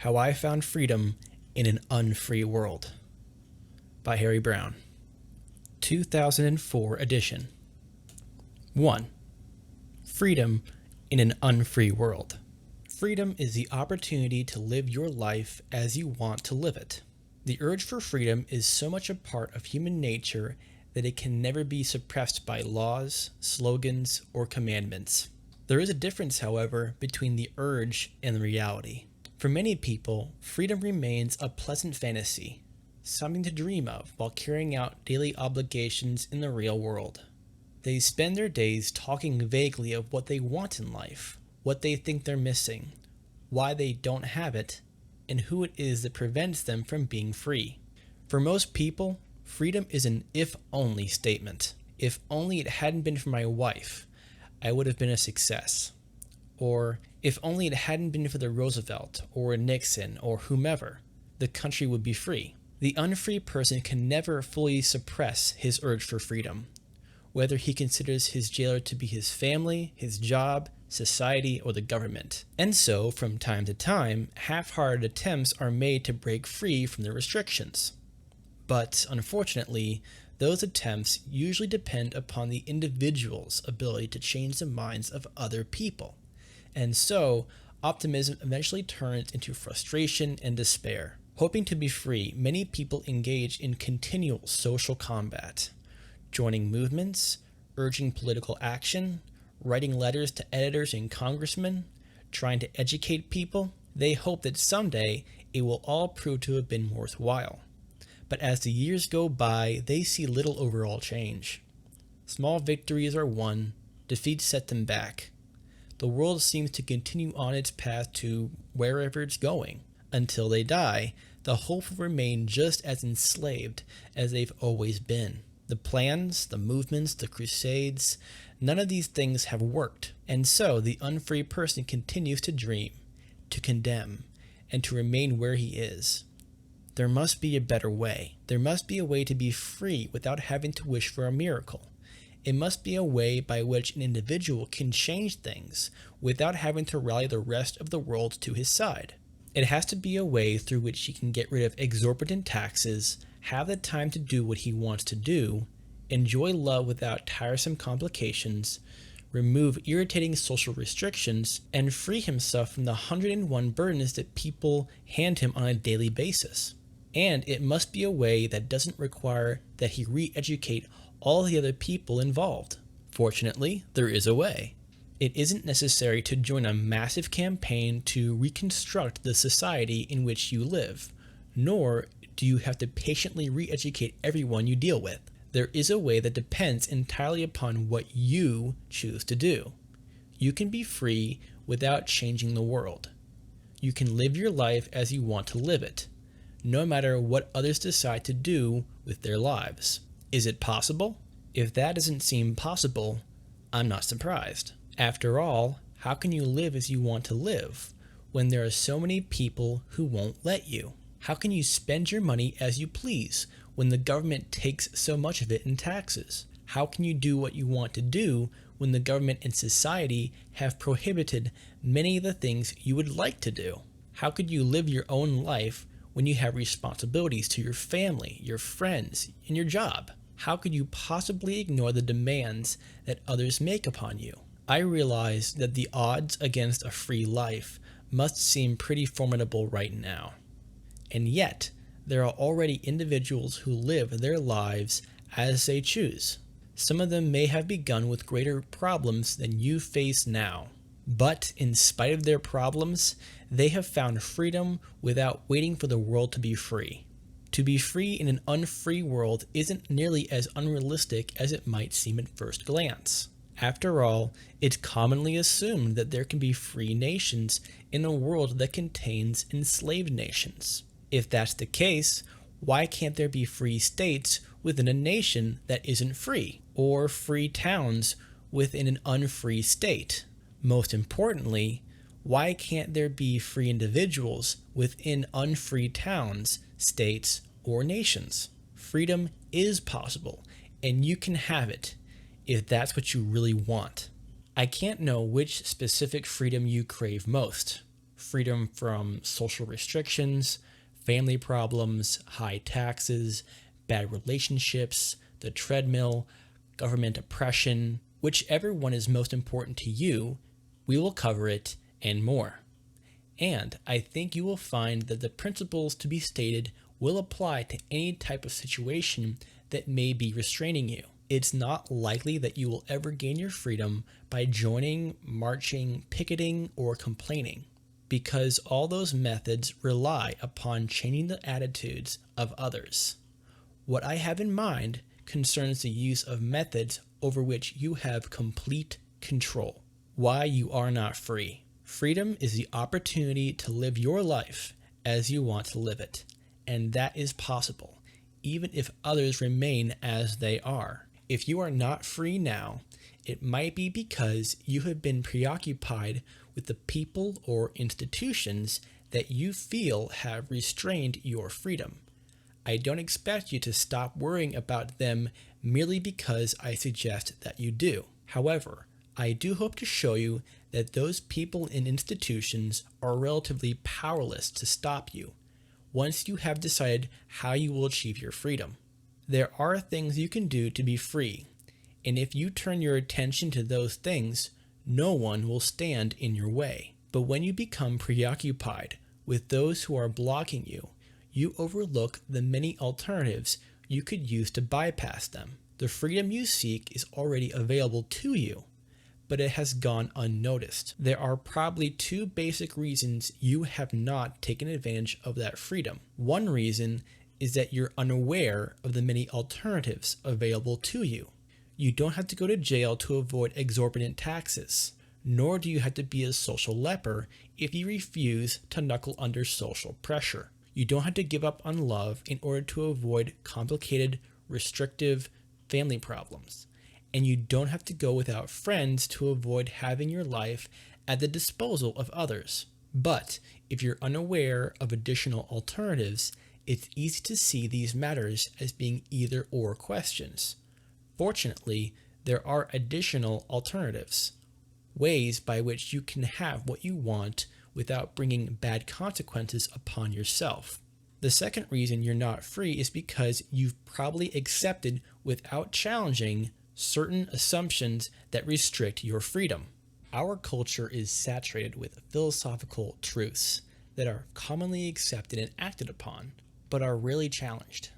How I Found Freedom in an Unfree World by Harry Brown, 2004 edition. 1. Freedom in an Unfree World. Freedom is the opportunity to live your life as you want to live it. The urge for freedom is so much a part of human nature that it can never be suppressed by laws, slogans, or commandments. There is a difference, however, between the urge and the reality. For many people, freedom remains a pleasant fantasy, something to dream of while carrying out daily obligations in the real world. They spend their days talking vaguely of what they want in life, what they think they're missing, why they don't have it, and who it is that prevents them from being free. For most people, freedom is an if-only statement. If only it hadn't been for my wife, I would have been a success. Or, if only it hadn't been for the Roosevelt or Nixon or whomever, the country would be free. The unfree person can never fully suppress his urge for freedom, whether he considers his jailer to be his family, his job, society, or the government. And so, from time to time, half-hearted attempts are made to break free from the restrictions. But, unfortunately, those attempts usually depend upon the individual's ability to change the minds of other people. And so, optimism eventually turns into frustration and despair. Hoping to be free, many people engage in continual social combat, joining movements, urging political action, writing letters to editors and congressmen, trying to educate people. They hope that someday it will all prove to have been worthwhile. But as the years go by, they see little overall change. Small victories are won, defeats set them back. The world seems to continue on its path to wherever it's going. Until they die, the hope will remain just as enslaved as they've always been. The plans, the movements, the crusades, none of these things have worked. And so the unfree person continues to dream, to condemn, and to remain where he is. There must be a better way. There must be a way to be free without having to wish for a miracle. It must be a way by which an individual can change things without having to rally the rest of the world to his side. It has to be a way through which he can get rid of exorbitant taxes, have the time to do what he wants to do, enjoy love without tiresome complications, remove irritating social restrictions, and free himself from the 101 burdens that people hand him on a daily basis. And it must be a way that doesn't require that he re-educate all the other people involved. Fortunately, there is a way. It isn't necessary to join a massive campaign to reconstruct the society in which you live, nor do you have to patiently re-educate everyone you deal with. There is a way that depends entirely upon what you choose to do. You can be free without changing the world. You can live your life as you want to live it, no matter what others decide to do with their lives. Is it possible? If that doesn't seem possible, I'm not surprised. After all, how can you live as you want to live when there are so many people who won't let you? How can you spend your money as you please when the government takes so much of it in taxes? How can you do what you want to do when the government and society have prohibited many of the things you would like to do? How could you live your own life when you have responsibilities to your family, your friends, and your job? How could you possibly ignore the demands that others make upon you? I realize that the odds against a free life must seem pretty formidable right now. And yet, there are already individuals who live their lives as they choose. Some of them may have begun with greater problems than you face now. But in spite of their problems, they have found freedom without waiting for the world to be free. To be free in an unfree world isn't nearly as unrealistic as it might seem at first glance. After all, it's commonly assumed that there can be free nations in a world that contains enslaved nations. If that's the case, why can't there be free states within a nation that isn't free, or free towns within an unfree state? Most importantly, why can't there be free individuals within unfree towns, states, or nations? Freedom is possible, and you can have it if that's what you really want. I can't know which specific freedom you crave most. freedom from social restrictions, family problems, high taxes, bad relationships, the treadmill, government oppression, whichever one is most important to you, we will cover it and more. And I think you will find that the principles to be stated will apply to any type of situation that may be restraining you. It's not likely that you will ever gain your freedom by joining, marching, picketing, or complaining, because all those methods rely upon changing the attitudes of others. What I have in mind concerns the use of methods over which you have complete control. Why you are not free. Freedom is the opportunity to live your life as you want to live it, and that is possible, even if others remain as they are. If you are not free now, it might be because you have been preoccupied with the people or institutions that you feel have restrained your freedom. I don't expect you to stop worrying about them merely because I suggest that you do. However, I do hope to show you that those people and institutions are relatively powerless to stop you once you have decided how you will achieve your freedom. There are things you can do to be free, and if you turn your attention to those things, no one will stand in your way. But when you become preoccupied with those who are blocking you, you overlook the many alternatives you could use to bypass them. The freedom you seek is already available to you, but it has gone unnoticed. There are probably two basic reasons you have not taken advantage of that freedom. One reason is that you're unaware of the many alternatives available to you. You don't have to go to jail to avoid exorbitant taxes, nor do you have to be a social leper if you refuse to knuckle under social pressure. You don't have to give up on love in order to avoid complicated, restrictive family problems. And you don't have to go without friends to avoid having your life at the disposal of others. But if you're unaware of additional alternatives, it's easy to see these matters as being either or questions. Fortunately, there are additional alternatives, ways by which you can have what you want without bringing bad consequences upon yourself. The second reason you're not free is because you've probably accepted without challenging certain assumptions that restrict your freedom. Our culture is saturated with philosophical truths that are commonly accepted and acted upon, but are rarely challenged.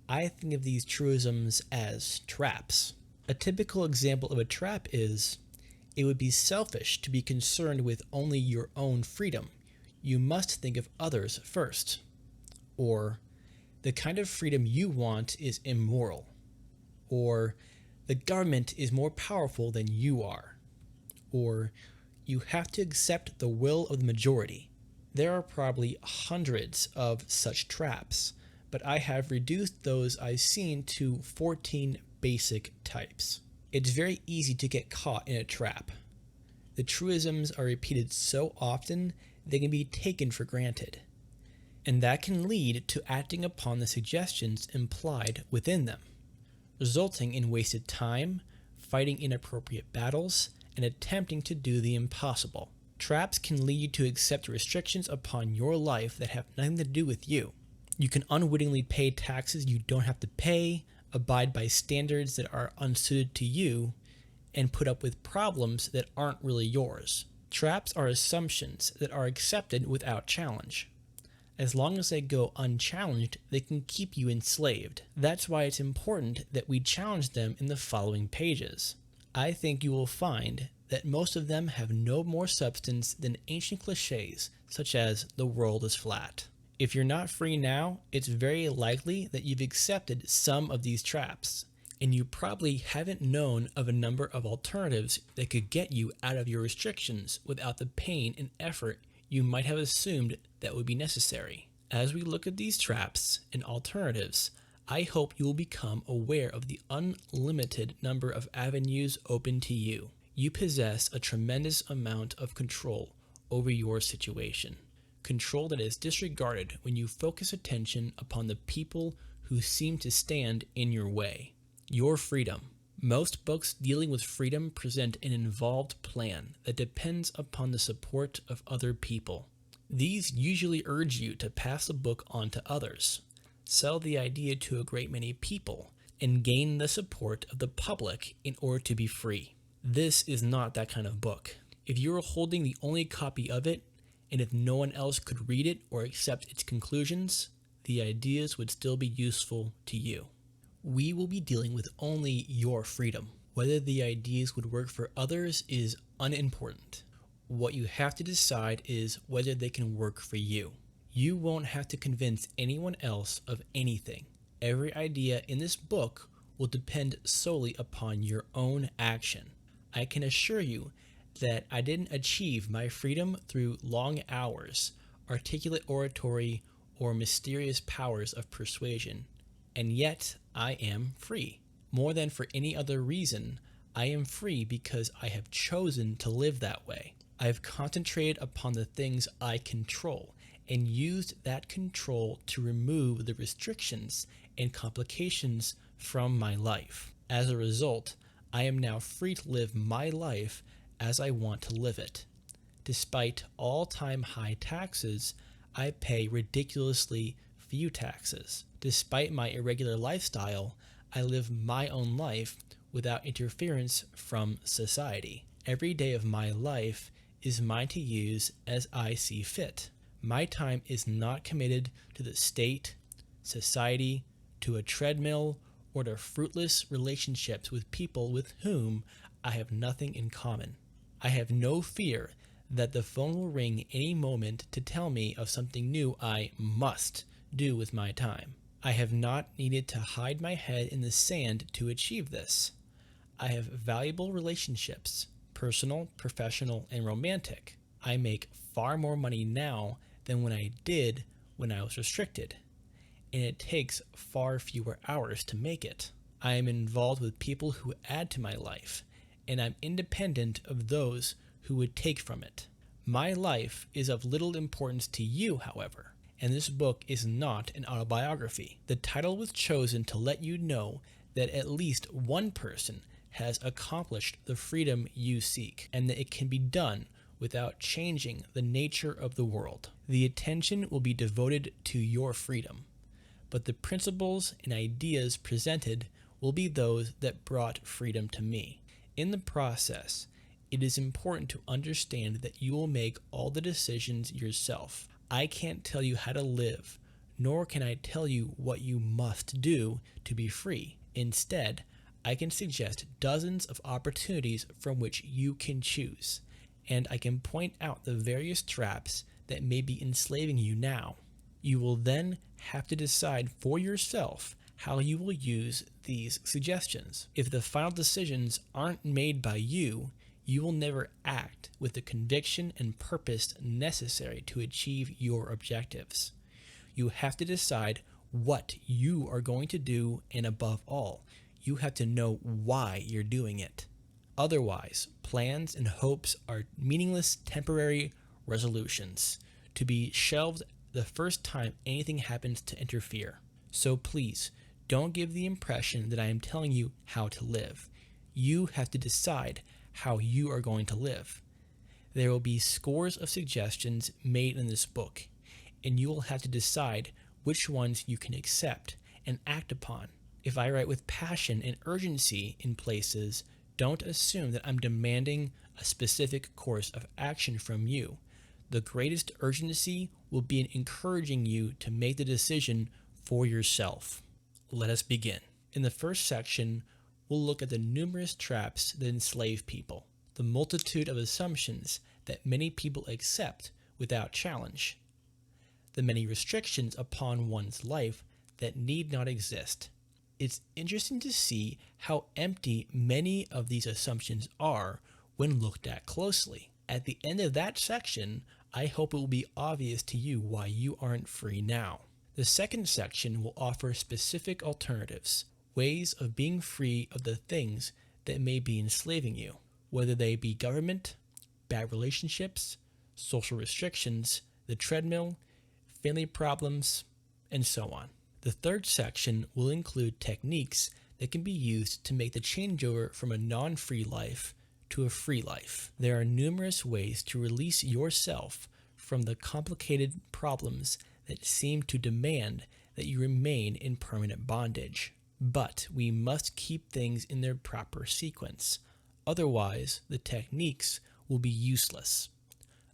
I think of these truisms as traps. A typical example of a trap is, it would be selfish to be concerned with only your own freedom. You must think of others first. Or, the kind of freedom you want is immoral. Or, the government is more powerful than you are. Or, you have to accept the will of the majority. There are probably hundreds of such traps, but I have reduced those I've seen to 14 basic types. It's very easy to get caught in a trap. The truisms are repeated so often they can be taken for granted, and that can lead to acting upon the suggestions implied within them, resulting in wasted time, fighting inappropriate battles, and attempting to do the impossible. Traps can lead you to accept restrictions upon your life that have nothing to do with you. You can unwittingly pay taxes you don't have to pay, abide by standards that are unsuited to you, and put up with problems that aren't really yours. Traps are assumptions that are accepted without challenge. As long as they go unchallenged, they can keep you enslaved. That's why it's important that we challenge them in the following pages. I think you will find that most of them have no more substance than ancient cliches, such as the world is flat. If you're not free now, it's very likely that you've accepted some of these traps, and you probably haven't known of a number of alternatives that could get you out of your restrictions without the pain and effort you might have assumed that would be necessary. As we look at these traps and alternatives, I hope you will become aware of the unlimited number of avenues open to you. You possess a tremendous amount of control over your situation. Control that is disregarded when you focus attention upon the people who seem to stand in your way. Your freedom. Most books dealing with freedom present an involved plan that depends upon the support of other people. These usually urge you to pass the book on to others, sell the idea to a great many people, and gain the support of the public in order to be free. This is not that kind of book. If you are holding the only copy of it, and if no one else could read it or accept its conclusions, the ideas would still be useful to you. We will be dealing with only your freedom. Whether the ideas would work for others is unimportant. What you have to decide is whether they can work for you. You won't have to convince anyone else of anything. Every idea in this book will depend solely upon your own action. I can assure you that I didn't achieve my freedom through long hours, articulate oratory, or mysterious powers of persuasion, and yet I am free. More than for any other reason, I am free because I have chosen to live that way. I have concentrated upon the things I control and used that control to remove the restrictions and complications from my life. As a result, I am now free to live my life as I want to live it. Despite all-time high taxes, I pay ridiculously few taxes. Despite my irregular lifestyle, I live my own life without interference from society. Every day of my life is mine to use as I see fit. My time is not committed to the state, society, to a treadmill, or to fruitless relationships with people with whom I have nothing in common. I have no fear that the phone will ring any moment to tell me of something new I must do with my time. I have not needed to hide my head in the sand to achieve this. I have valuable relationships, personal, professional, and romantic. I make far more money now than when I did when I was restricted, and it takes far fewer hours to make it. I am involved with people who add to my life, and I'm independent of those who would take from it. My life is of little importance to you, however, and this book is not an autobiography. The title was chosen to let you know that at least one person has accomplished the freedom you seek, and that it can be done without changing the nature of the world. The attention will be devoted to your freedom, but the principles and ideas presented will be those that brought freedom to me. In the process, it is important to understand that you will make all the decisions yourself. I can't tell you how to live, nor can I tell you what you must do to be free. Instead, I can suggest dozens of opportunities from which you can choose, and I can point out the various traps that may be enslaving you now. You will then have to decide for yourself how you will use these suggestions. If the final decisions aren't made by you, you will never act with the conviction and purpose necessary to achieve your objectives. You have to decide what you are going to do, and above all, you have to know why you're doing it. Otherwise, plans and hopes are meaningless temporary resolutions to be shelved the first time anything happens to interfere. So please, don't give the impression that I am telling you how to live. You have to decide how you are going to live. There will be scores of suggestions made in this book, and you will have to decide which ones you can accept and act upon. If I write with passion and urgency in places, don't assume that I'm demanding a specific course of action from you. The greatest urgency will be in encouraging you to make the decision for yourself. Let us begin. In the first section, we'll look at the numerous traps that enslave people, the multitude of assumptions that many people accept without challenge, the many restrictions upon one's life that need not exist. It's interesting to see how empty many of these assumptions are when looked at closely. At the end of that section, I hope it will be obvious to you why you aren't free now. The second section will offer specific alternatives, ways of being free of the things that may be enslaving you, whether they be government, bad relationships, social restrictions, the treadmill, family problems, and so on. The third section will include techniques that can be used to make the changeover from a non-free life to a free life. There are numerous ways to release yourself from the complicated problems that seem to demand that you remain in permanent bondage. But we must keep things in their proper sequence. Otherwise, the techniques will be useless.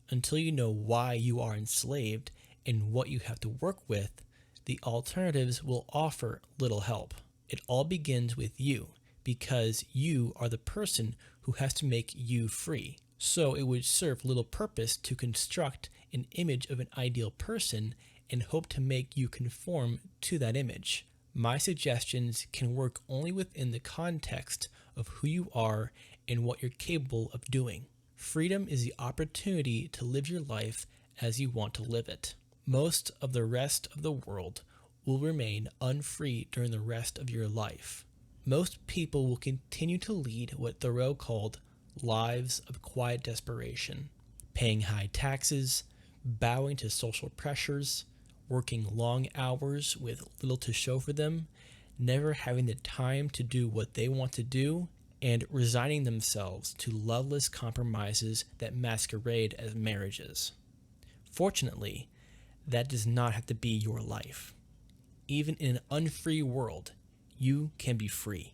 Until you know why you are enslaved and what you have to work with, the alternatives will offer little help. It all begins with you, because you are the person who has to make you free. So it would serve little purpose to construct an image of an ideal person and hope to make you conform to that image. My suggestions can work only within the context of who you are and what you're capable of doing. Freedom is the opportunity to live your life as you want to live it. Most of the rest of the world will remain unfree during the rest of your life. Most people will continue to lead what Thoreau called lives of quiet desperation, paying high taxes, bowing to social pressures, working long hours with little to show for them, never having the time to do what they want to do, and resigning themselves to loveless compromises that masquerade as marriages. Fortunately, that does not have to be your life. Even in an unfree world, you can be free.